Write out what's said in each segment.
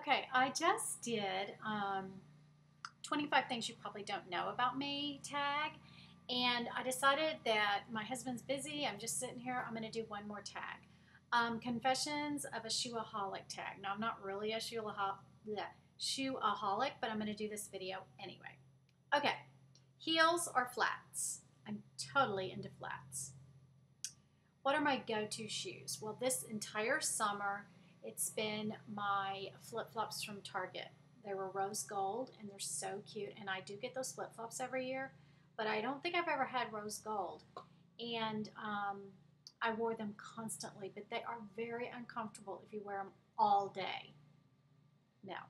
Okay, I just did 25 things you probably don't know about me tag, and I decided that my husband's busy. I'm just sitting here. I'm going to do one more tag. Confessions of a Shoe-a-holic tag. Now, I'm not really a shoe-aholic, but I'm going to do this video anyway. Okay, heels or flats? I'm totally into flats. What are my go-to shoes? Well, this entire summer, it's been my flip-flops from Target. They were rose gold, and they're so cute, and I do get those flip-flops every year, but I don't think I've ever had rose gold, and I wore them constantly, but they are very uncomfortable if you wear them all day. Now,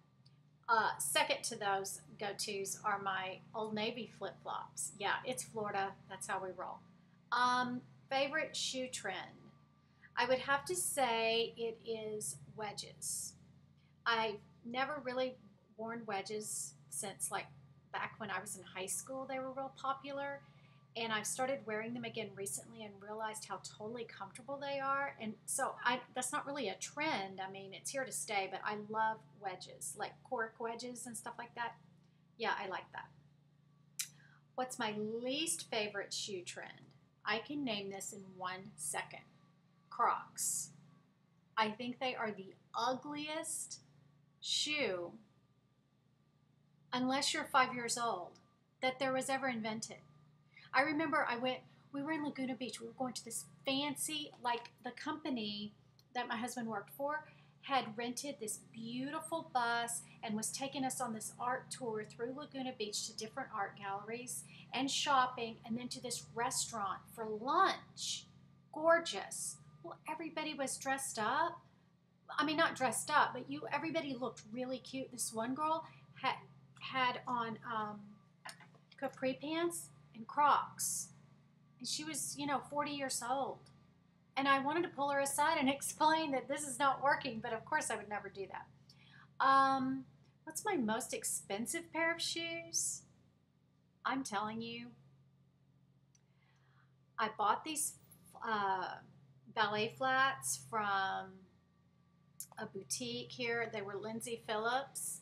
second to those go-tos are my Old Navy flip-flops. Yeah, it's Florida. That's how we roll. Favorite shoe trend? I would have to say it is wedges. I've never really worn wedges since like back when I was in high school. They were real popular, and I've started wearing them again recently and realized how totally comfortable they are. And so that's not really a trend. I mean, it's here to stay, but I love wedges, like cork wedges and stuff like that. Yeah, I like that. What's my least favorite shoe trend? I can name this in 1 second. Crocs. I think they are the ugliest shoe, unless you're 5 years old, that there was ever invented. I remember we were in Laguna Beach. We were going to this fancy, like the company that my husband worked for had rented this beautiful bus and was taking us on this art tour through Laguna Beach to different art galleries and shopping, and then to this restaurant for lunch. Gorgeous. Well, everybody was dressed up. I mean, not dressed up, but everybody looked really cute. This one girl had on capri pants and Crocs, and she was 40 years old. And I wanted to pull her aside and explain that this is not working, but of course I would never do that. What's my most expensive pair of shoes? I'm telling you, I bought these ballet flats from a boutique here. They were Lindsay Phillips.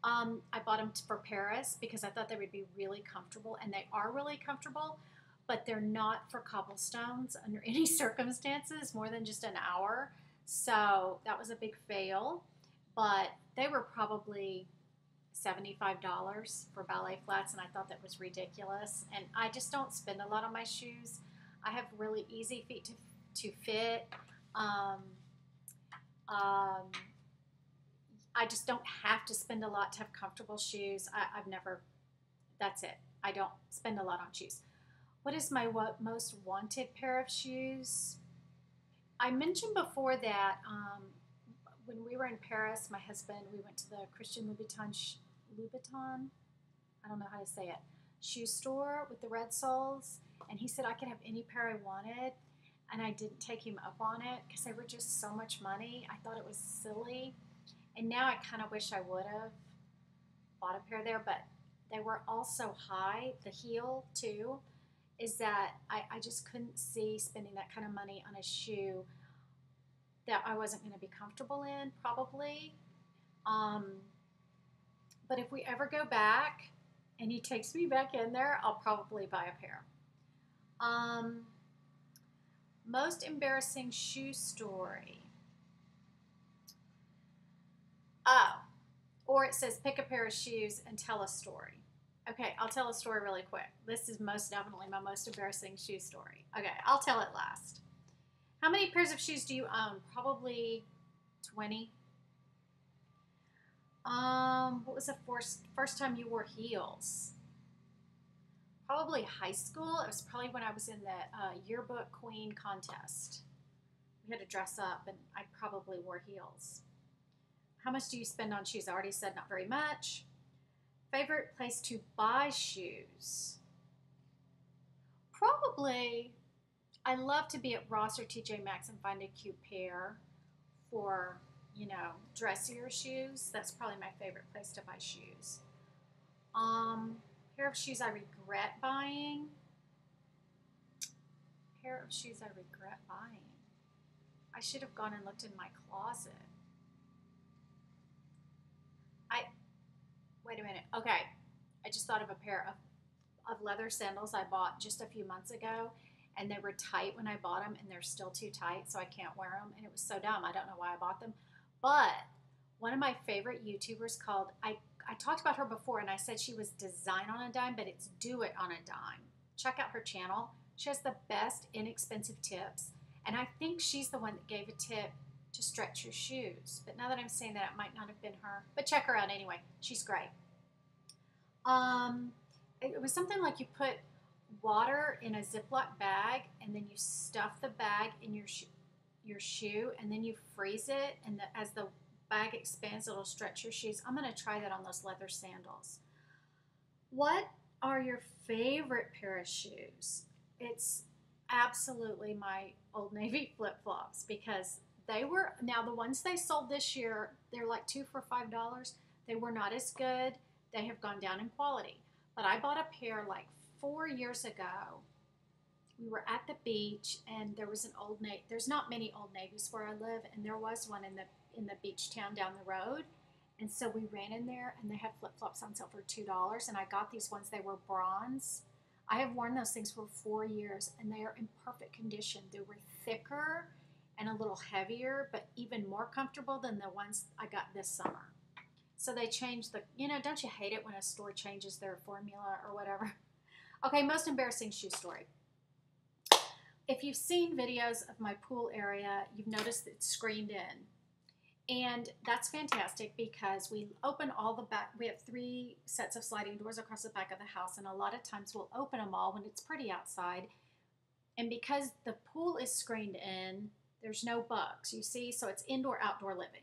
I bought them for Paris because I thought they would be really comfortable, and they are really comfortable, but they're not for cobblestones under any circumstances more than just an hour. So that was a big fail, but they were probably $75 for ballet flats, and I thought that was ridiculous. And I just don't spend a lot on my shoes. I have really easy feet to fit. I just don't have to spend a lot to have comfortable shoes. That's it. I don't spend a lot on shoes. What is my most wanted pair of shoes? I mentioned before that when we were in Paris, my husband, we went to the Christian Louboutin, I don't know how to say it, shoe store with the red soles, and he said I could have any pair I wanted, and I didn't take him up on it because they were just so much money. I thought it was silly, and now I kind of wish I would have bought a pair there, but they were all so high. The heel too is that I just couldn't see spending that kind of money on a shoe that I wasn't going to be comfortable in, probably. But if we ever go back and he takes me back in there, I'll probably buy a pair. Most embarrassing shoe story. Oh, or it says pick a pair of shoes and tell a story. Okay, I'll tell a story really quick. This is most definitely my most embarrassing shoe story. Okay, I'll tell it last. How many pairs of shoes do you own? Probably 20. What was the first time you wore heels? Probably high school. It was probably when I was in the yearbook queen contest. We had to dress up, and I probably wore heels. How much do you spend on shoes? I already said not very much. Favorite place to buy shoes? Probably, I love to be at Ross or TJ Maxx and find a cute pair for, dressier shoes. That's probably my favorite place to buy shoes. Pair of shoes I regret buying. Pair of shoes I regret buying. I should have gone and looked in my closet. Wait a minute. Okay. I just thought of a pair of leather sandals I bought just a few months ago, and they were tight when I bought them, and they're still too tight, so I can't wear them. And it was so dumb. I don't know why I bought them. But one of my favorite YouTubers called, I talked about her before, and I said she was Design on a Dime, but it's Do It on a Dime. Check out her channel. She has the best inexpensive tips, and I think she's the one that gave a tip to stretch your shoes. But now that I'm saying that, it might not have been her. But check her out anyway. She's great. It was something like you put water in a Ziploc bag, and then you stuff the bag in your shoe, and then you freeze it, and as the bag expands, it'll stretch your shoes. I'm going to try that on those leather sandals. What are your favorite pair of shoes? It's absolutely my Old Navy flip-flops, because they were, now the ones they sold this year, they're like 2 for $5. They were not as good. They have gone down in quality. But I bought a pair like 4 years ago. We were at the beach, and there was an Old Navy. There's not many Old Navies where I live, and there was one in the beach town down the road. And so we ran in there, and they had flip-flops on sale for $2, and I got these ones. They were bronze. I have worn those things for 4 years, and they are in perfect condition. They were thicker and a little heavier, but even more comfortable than the ones I got this summer. So they changed the, don't you hate it when a store changes their formula or whatever? Okay, most embarrassing shoe story. If you've seen videos of my pool area, you've noticed it's screened in. And that's fantastic, because we open all the back. We have 3 sets of sliding doors across the back of the house, and a lot of times we'll open them all when it's pretty outside. And because the pool is screened in, there's no bugs, you see, so it's indoor-outdoor living.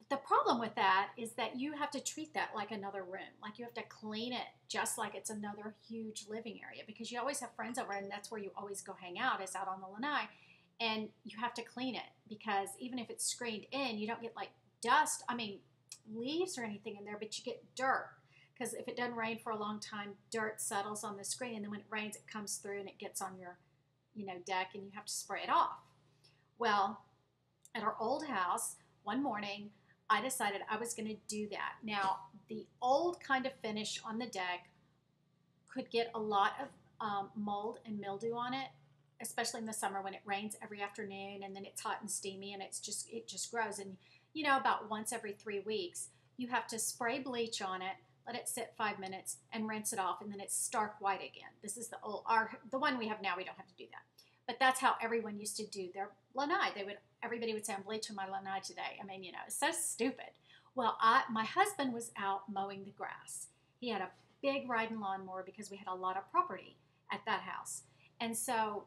The problem with that is that you have to treat that like another room. Like, you have to clean it just like it's another huge living area, because you always have friends over, and that's where you always go hang out, is out on the lanai. And you have to clean it, because even if it's screened in, you don't get like dust, leaves or anything in there, but you get dirt. Because if it doesn't rain for a long time, dirt settles on the screen, and then when it rains, it comes through and it gets on your, deck, and you have to spray it off. Well, at our old house, one morning, I decided I was going to do that. Now, the old kind of finish on the deck could get a lot of mold and mildew on it, especially in the summer when it rains every afternoon, and then it's hot and steamy, and it just grows. And about once every 3 weeks, you have to spray bleach on it, let it sit 5 minutes, and rinse it off, and then it's stark white again. This is the one we have now. We don't have to do that, but that's how everyone used to do their lanai. Everybody would say, "I'm bleaching my lanai today." It's so stupid. Well, my husband was out mowing the grass. He had a big riding lawnmower, because we had a lot of property at that house, and so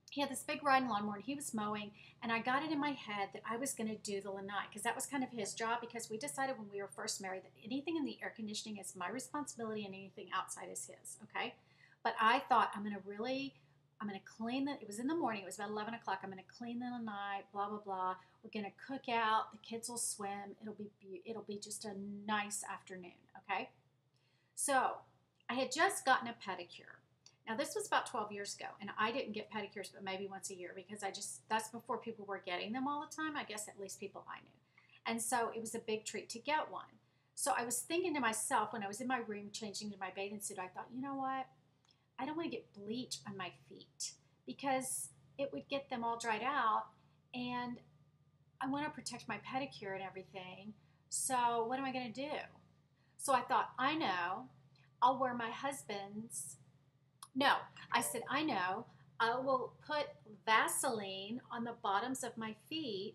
he had this big riding lawnmower, and he was mowing, and I got it in my head that I was going to do the lanai, because that was kind of his job, because we decided when we were first married that anything in the air conditioning is my responsibility and anything outside is his, okay? But I thought, I'm going to clean it was in the morning, it was about 11 o'clock, I'm going to clean the lanai, blah, blah, blah. We're going to cook out, the kids will swim, it'll be just a nice afternoon, okay? So I had just gotten a pedicure. Now, this was about 12 years ago, and I didn't get pedicures but maybe once a year, because that's before people were getting them all the time, I guess, at least people I knew. And so it was a big treat to get one. So I was thinking to myself, when I was in my room changing into my bathing suit, I thought, you know what? I don't want to get bleach on my feet, because it would get them all dried out, and I want to protect my pedicure and everything. So what am I going to do? So I thought, I know, I'll wear my husband's. No, I said, I know, I will put Vaseline on the bottoms of my feet,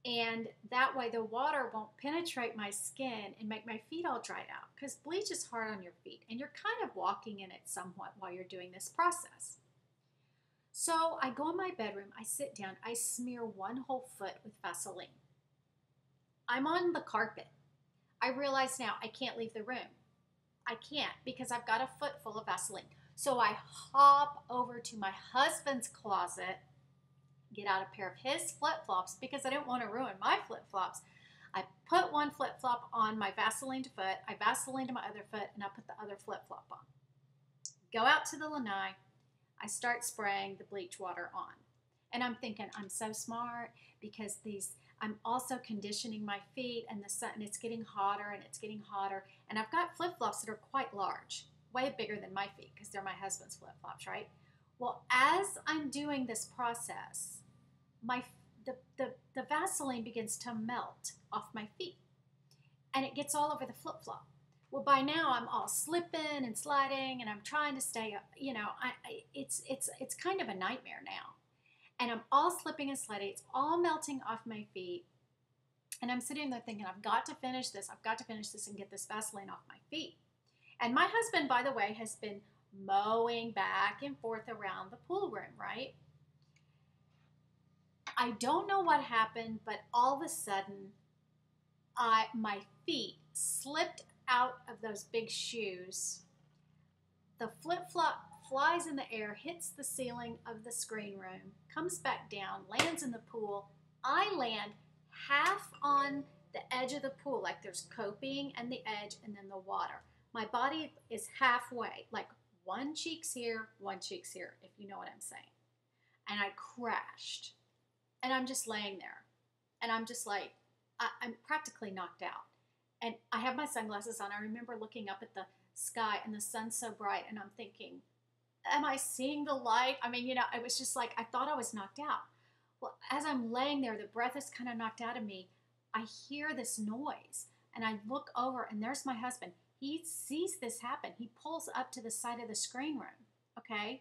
and that way the water won't penetrate my skin and make my feet all dried out, because bleach is hard on your feet, and you're kind of walking in it somewhat while you're doing this process. So I go in my bedroom, I sit down, I smear one whole foot with Vaseline. I'm on the carpet. I realize now I can't leave the room. I can't, because I've got a foot full of Vaseline. So I hop over to my husband's closet, get out a pair of his flip-flops, because I didn't want to ruin my flip-flops. I put one flip-flop on my Vaselined foot, I Vaselined my other foot, and I put the other flip-flop on. Go out to the lanai, I start spraying the bleach water on. And I'm thinking, I'm so smart, because I'm also conditioning my feet, and the sun, and it's getting hotter and it's getting hotter. And I've got flip-flops that are quite large, way bigger than my feet because they're my husband's flip-flops, right? Well, as I'm doing this process, the Vaseline begins to melt off my feet, and it gets all over the flip-flop. Well, by now I'm all slipping and sliding, and I'm trying to stay, it's kind of a nightmare now. And I'm all slipping and sliding. It's all melting off my feet. And I'm sitting there thinking, I've got to finish this. I've got to finish this and get this Vaseline off my feet. And my husband, by the way, has been mowing back and forth around the pool room, right? I don't know what happened, but all of a sudden, my feet slipped out of those big shoes. The flip-flop flies in the air, hits the ceiling of the screen room, comes back down, lands in the pool. I land half on the edge of the pool, like there's coping and the edge and then the water. My body is halfway, like one cheek's here, one cheek's here, if you know what I'm saying. And I crashed. And I'm just laying there. And I'm just like, I'm practically knocked out. And I have my sunglasses on. I remember looking up at the sky and the sun's so bright, and I'm thinking, am I seeing the light? I mean, it was just like, I thought I was knocked out. Well, as I'm laying there, the breath is kind of knocked out of me. I hear this noise, and I look over, and there's my husband. He sees this happen. He pulls up to the side of the screen room, okay?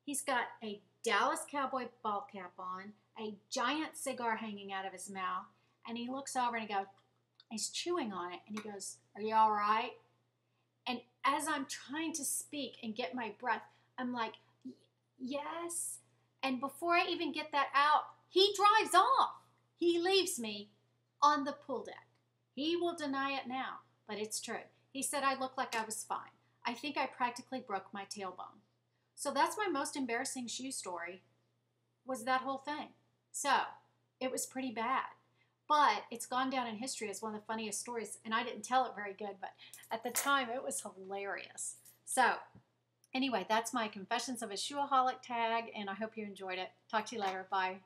He's got a Dallas Cowboy ball cap on, a giant cigar hanging out of his mouth, and he looks over and he goes, he's chewing on it, and he goes, are you all right? And as I'm trying to speak and get my breath, I'm like, yes. And before I even get that out, he drives off. He leaves me on the pool deck. He will deny it now, but it's true. He said I looked like I was fine. I think I practically broke my tailbone. So that's my most embarrassing shoe story, was that whole thing. So it was pretty bad. But it's gone down in history as one of the funniest stories, and I didn't tell it very good, but at the time it was hilarious. So anyway, that's my Confessions of a Shoe-a-holic Tag, and I hope you enjoyed it. Talk to you later. Bye.